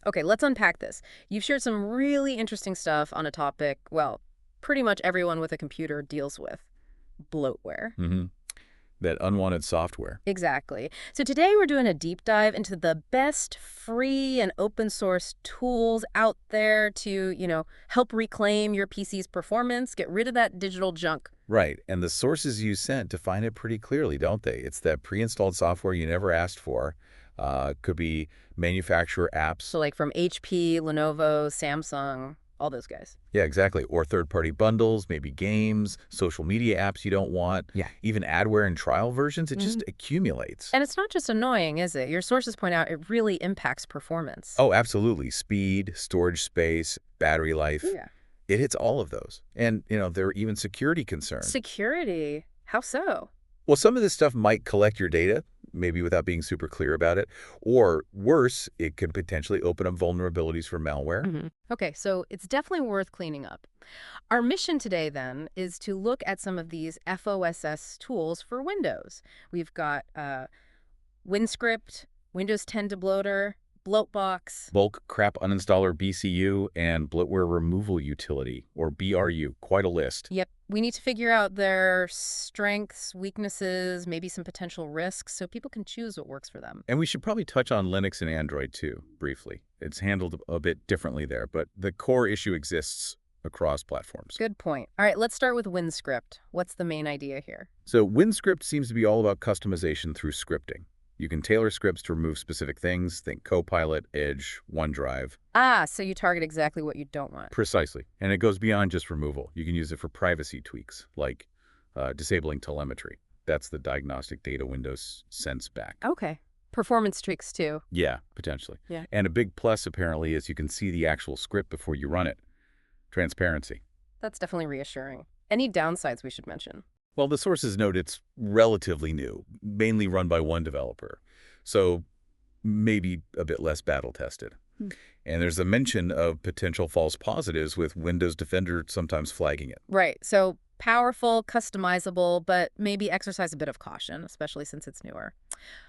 Okay, let's unpack this. You've shared some really interesting stuff on a topic, well, pretty much everyone with a computer deals with: bloatware. hmm That unwanted software. Exactly. So today we're doing a deep dive into the best free and open source tools out there to, help reclaim your PC's performance, get rid of that digital junk. Right, and the sources you sent define it pretty clearly, don't they? It's that pre-installed software you never asked for. Could be manufacturer apps. So like from HP, Lenovo, Samsung, all those guys. Yeah, exactly. Or third-party bundles, maybe games, social media apps you don't want, Yeah. even adware and trial versions. It just accumulates. And it's not just annoying, is it? Your sources point out it really impacts performance. Oh, absolutely. Speed, storage space, battery life. Yeah. It hits all of those. And, there are even security concerns. Security. How so? Well, some of this stuff might collect your data, maybe without being super clear about it. Or worse, it could potentially open up vulnerabilities for malware. Okay, so it's definitely worth cleaning up. Our mission today, then, is to look at some of these FOSS tools for Windows. We've got WinScript, Windows 10 Debloater, Bloatbox. Bulk crap uninstaller BCU and bloatware removal utility, or BRU. Quite a list. Yep, we need to figure out their strengths, weaknesses, maybe some potential risks, so people can choose what works for them. And we should probably touch on Linux and Android, too, briefly. It's handled a bit differently there, but the core issue exists across platforms. Good point. All right, let's start with WinScript. What's the main idea here? So WinScript seems to be all about customization through scripting. You can tailor scripts to remove specific things, think Copilot, Edge, OneDrive. Ah, so you target exactly what you don't want. Precisely. And it goes beyond just removal. You can use it for privacy tweaks, like disabling telemetry. That's the diagnostic data Windows sends back. Okay. Performance tweaks, too. Yeah, potentially. Yeah. And a big plus, apparently, is you can see the actual script before you run it. Transparency. That's definitely reassuring. Any downsides we should mention? Well, the sources note it's relatively new, mainly run by one developer, so maybe a bit less battle-tested. And there's a mention of potential false positives, with Windows Defender sometimes flagging it. Right. So powerful, customizable, but maybe exercise a bit of caution, especially since it's newer.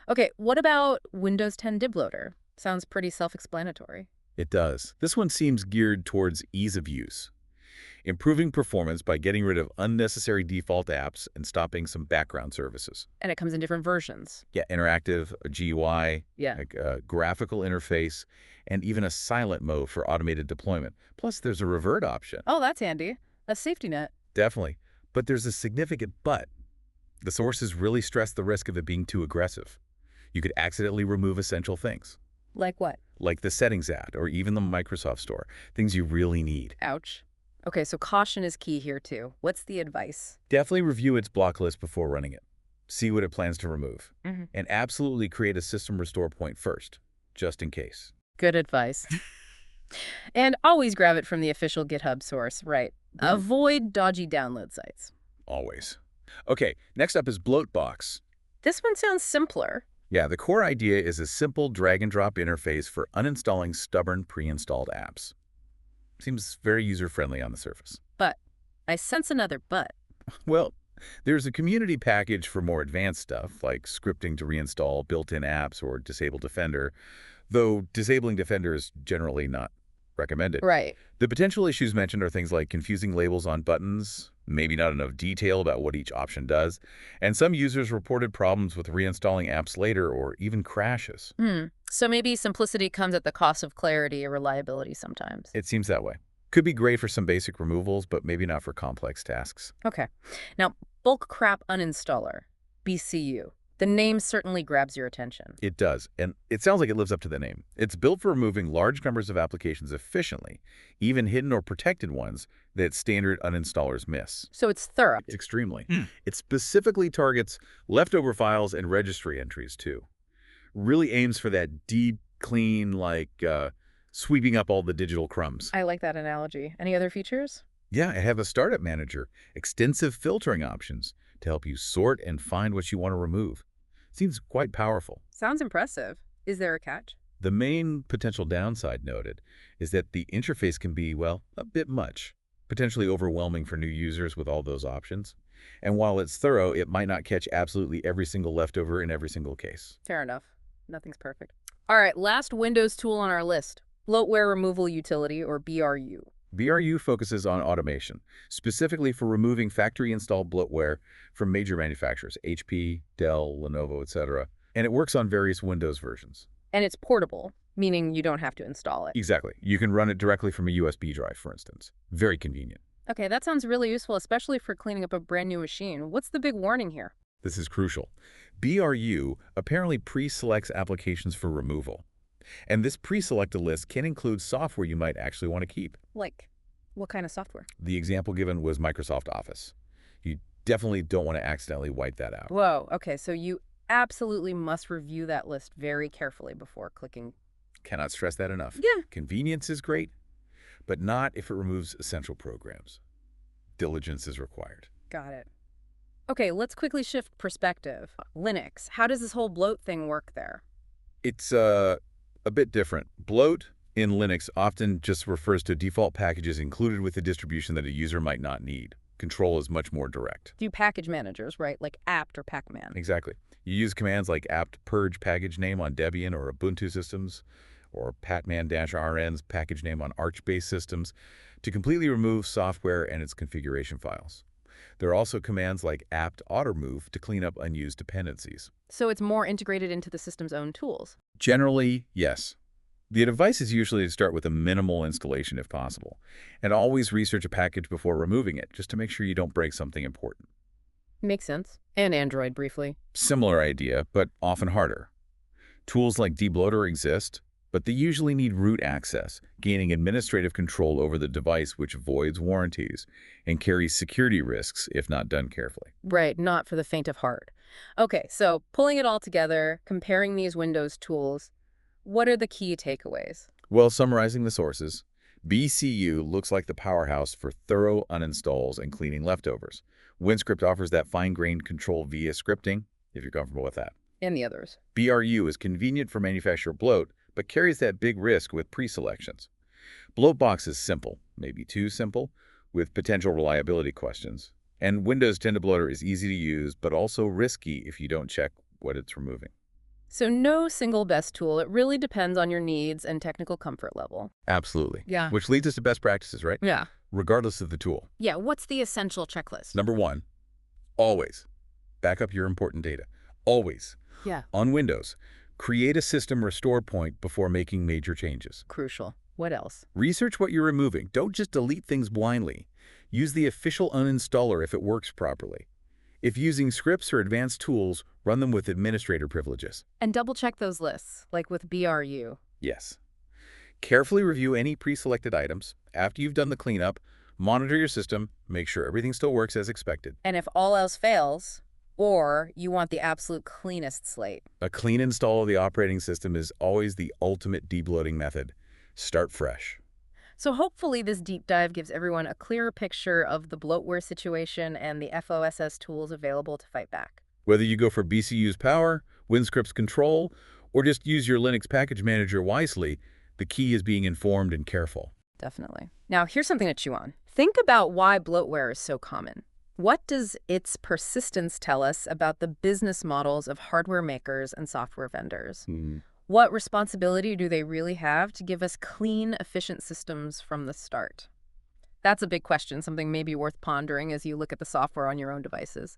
Okay, what about Windows 10 Debloater? Sounds pretty self-explanatory. It does. This one seems geared towards ease of use, improving performance by getting rid of unnecessary default apps and stopping some background services. And it comes in different versions. Yeah, interactive, a GUI, Yeah. like a graphical interface, and even a silent mode for automated deployment. Plus, there's a revert option. Oh, that's handy. A safety net. Definitely. But there's a significant but. The sources really stress the risk of it being too aggressive. You could accidentally remove essential things, Like what? like the Settings app or even the Microsoft Store, things you really need. Ouch. Okay, so caution is key here, too. What's the advice? Definitely review its block list before running it. See what it plans to remove. Mm-hmm. And absolutely create a system restore point first, just in case. Good advice. And always grab it from the official GitHub source, right? Avoid dodgy download sites. Always. Okay, next up is Bloatbox. This one sounds simpler. Yeah, the core idea is a simple drag-and-drop interface for uninstalling stubborn pre-installed apps. Seems very user-friendly on the surface. But I sense another but. Well, there's a community package for more advanced stuff, like scripting to reinstall built-in apps or disable Defender, though disabling Defender is generally not recommended. Right. The potential issues mentioned are things like confusing labels on buttons, maybe not enough detail about what each option does, and some users reported problems with reinstalling apps later or even crashes. So maybe simplicity comes at the cost of clarity or reliability sometimes. It seems that way. Could be great for some basic removals, but maybe not for complex tasks. Okay. Now, bulk crap uninstaller, BCU. The name certainly grabs your attention. It does, and it sounds like it lives up to the name. It's built for removing large numbers of applications efficiently, even hidden or protected ones that standard uninstallers miss. So it's thorough. Extremely. It specifically targets leftover files and registry entries, too. Really aims for that deep, clean, sweeping up all the digital crumbs. I like that analogy. Any other features? Yeah, I have a startup manager, extensive filtering options to help you sort and find what you want to remove. Seems quite powerful. Sounds impressive. Is there a catch? The main potential downside noted is that the interface can be, well, a bit much, potentially overwhelming for new users with all those options. And while it's thorough, it might not catch absolutely every single leftover in every single case. Fair enough. Nothing's perfect. All right, last Windows tool on our list, Bloatware Removal Utility, or BRU. BRU focuses on automation, specifically for removing factory-installed bloatware from major manufacturers, HP, Dell, Lenovo, etc. And it works on various Windows versions. And it's portable, meaning you don't have to install it. Exactly. You can run it directly from a USB drive, for instance. Very convenient. Okay, that sounds really useful, especially for cleaning up a brand new machine. What's the big warning here? This is crucial. BRU apparently pre-selects applications for removal. And this pre-selected list can include software you might actually want to keep. Like, what kind of software? The example given was Microsoft Office. You definitely don't want to accidentally wipe that out. Whoa, okay, so you absolutely must review that list very carefully before clicking. Cannot stress that enough. Yeah. Convenience is great, but not if it removes essential programs. Diligence is required. Got it. Okay, let's quickly shift perspective. Linux, how does this whole bloat thing work there? It's a bit different. Bloat in Linux often just refers to default packages included with the distribution that a user might not need. Control is much more direct. Do package managers, right? Like apt or pacman. Exactly. You use commands like apt purge package name on Debian or Ubuntu systems, or patman-rn's package name on Arch-based systems to completely remove software and its configuration files. There are also commands like apt automove to clean up unused dependencies. So it's more integrated into the system's own tools. Generally, yes. The advice is usually to start with a minimal installation if possible, and always research a package before removing it, just to make sure you don't break something important. Makes sense. And Android, briefly. Similar idea, but often harder. Tools like debloater exist, but they usually need root access, gaining administrative control over the device, which voids warranties and carries security risks if not done carefully. Right, not for the faint of heart. Okay, so pulling it all together, comparing these Windows tools, what are the key takeaways? Well, summarizing the sources, BCU looks like the powerhouse for thorough uninstalls and cleaning leftovers. WinScript offers that fine-grained control via scripting, if you're comfortable with that. And the others. BRU is convenient for manufacturer bloat, but carries that big risk with pre-selections. Bloatbox is simple, maybe too simple, with potential reliability questions. And Windows 10 Debloater is easy to use, but also risky if you don't check what it's removing. So no single best tool. It really depends on your needs and technical comfort level. Absolutely. Yeah. Which leads us to best practices, right? Yeah. Regardless of the tool. Yeah, what's the essential checklist? Number one, always back up your important data. Always. Yeah. On Windows, create a system restore point before making major changes. Crucial. What else? Research what you're removing. Don't just delete things blindly. Use the official uninstaller if it works properly. If using scripts or advanced tools, run them with administrator privileges. And double check those lists, like with BRU. Yes. Carefully review any pre-selected items. After you've done the cleanup, monitor your system, make sure everything still works as expected. And if all else fails, or you want the absolute cleanest slate. A clean install of the operating system is always the ultimate debloating method. Start fresh. So hopefully this deep dive gives everyone a clearer picture of the bloatware situation and the FOSS tools available to fight back. Whether you go for BCU's power, WinScript's control, or just use your Linux package manager wisely, the key is being informed and careful. Definitely. Now, here's something to chew on. Think about why bloatware is so common. What does its persistence tell us about the business models of hardware makers and software vendors? What responsibility do they really have to give us clean, efficient systems from the start? That's a big question, something maybe worth pondering as you look at the software on your own devices.